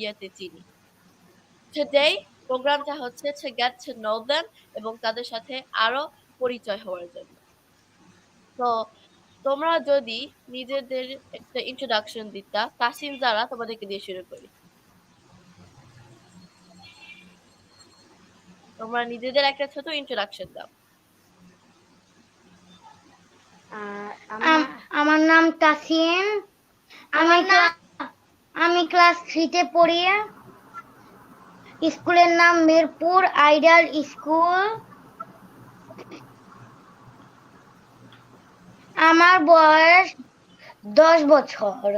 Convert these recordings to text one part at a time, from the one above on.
মিডিয়াতে চিনি। Today প্রোগ্রামটা হচ্ছে to get to know them এবং তাদের সাথে আরো পরিচয় হওয়ার জন্য। তো তোমরা যদি নিজেদের একটা introduction দিতা, তাসিন জারা তোমাদেরকে দিয়ে শুরু করি। তোমরা নিজেদের একটা ছোট introduction দাও। আমার নাম তাসিন। আমি ক্লাস 3-তে পড়ি। স্কুলের নাম মিরপুর আইডিয়াল স্কুল। আমার বয়স 10 বছর।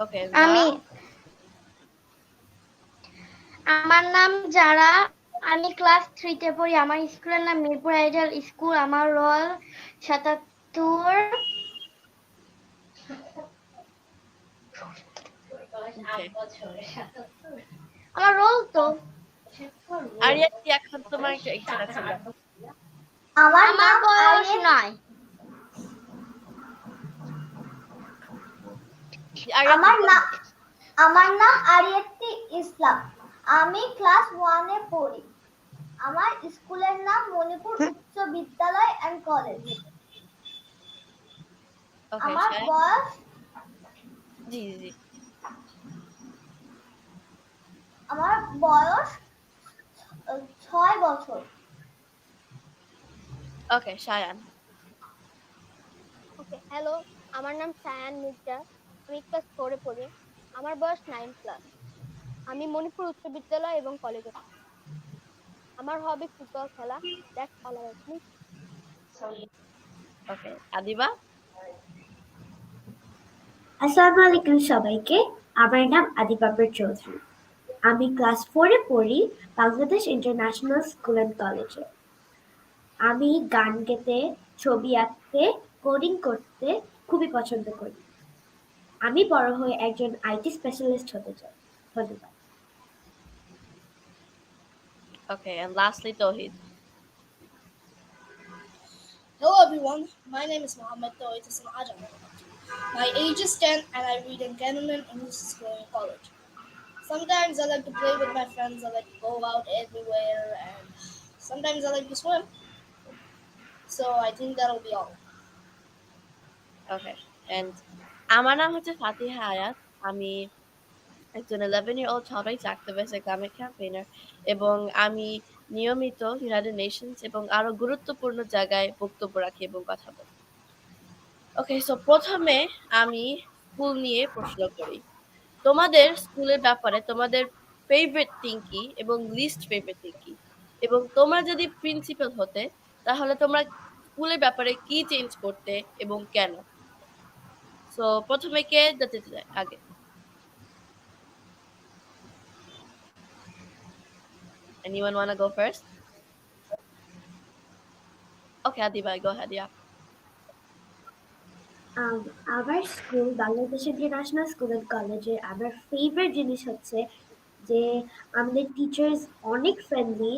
ওকে, আমার নাম যারা। আমি ক্লাস 3-তে পড়ি। আমার স্কুলের নাম মিরপুর আইডিয়াল স্কুল। আমার রোল 77। আমার রোল তো আরিয়া কি এখন তোমার একটা introduction দাও। আমার নাম বয়স 9। আমার নাম আরিয়াতি ইসলাম। আমি ক্লাস 1-এ পড়ি। আমার স্কুলের নাম মণিপুর উচ্চ বিদ্যালয় এন্ড কলেজ। আমার বয়স জি। আমার বয়স 6 বছর। ওকে, শায়ান। ওকে, হ্যালো, আমার নাম শায়ান মির্জা। আমি ক্লাস 4-এ পড়ি। আমার বয়স 9+। আমি মণিপুর উচ্চ বিদ্যালয় এবং কলেজে পড়ি। আমার হবি ফুটবল খেলা। That's all about me. Okay, Adiba. আসসালামু আলাইকুম সবাইকে। আমার নাম আদিবা চৌধুরী। আমি ক্লাস 4-এ পড়ি বাংলাদেশ ইন্টারন্যাশনাল স্কুল অ্যান্ড কলেজে। আমি গান গেতে, ছবি আঁকতে, কোডিং করতে খুবই পছন্দ করি। আমি বড় হয়ে একজন আইটি স্পেশালিস্ট হতে চাই। ধন্যবাদ। Okay, and lastly, Tauhid. Hello everyone, my name is Mohammed Tawhid Hassan Ajam. My age is 10 and I read in Cantonment English School and College. Sometimes I like to play with my friends, I like to go out everywhere, and sometimes I like to swim. So I think that'll be all. Okay, and আমার নাম হচ্ছে ফাতিহা আয়াত। আমি একজন 11-year-old child rights activist, Islamic campaigner, এবং আমি নিয়মিত United Nations এবং আরো গুরুত্বপূর্ণ জায়গায় বক্তব্য রাখি এবং কথা বলি। ওকে, সো প্রথমে আমি স্কুল নিয়ে প্রশ্ন করি। তোমাদের স্কুলের ব্যাপারে তোমাদের ফেভারিট থিং কি এবং লিস্ট ফেভারিট থিং কি? এবং তোমরা যদি প্রিন্সিপাল হতে তাহলে তোমরা স্কুলের ব্যাপারে কি চেঞ্জ করতে এবং কেন? সো প্রথমে কে যেতে চায় আগে? Anyone wanna go first? Okay, Adiba, go ahead, yeah. আমার school Bangladesh international school and কলেজে আমার ফেভারিট জিনিস হচ্ছে যে আমাদের টিচার্স অনেক ফ্রেন্ডলি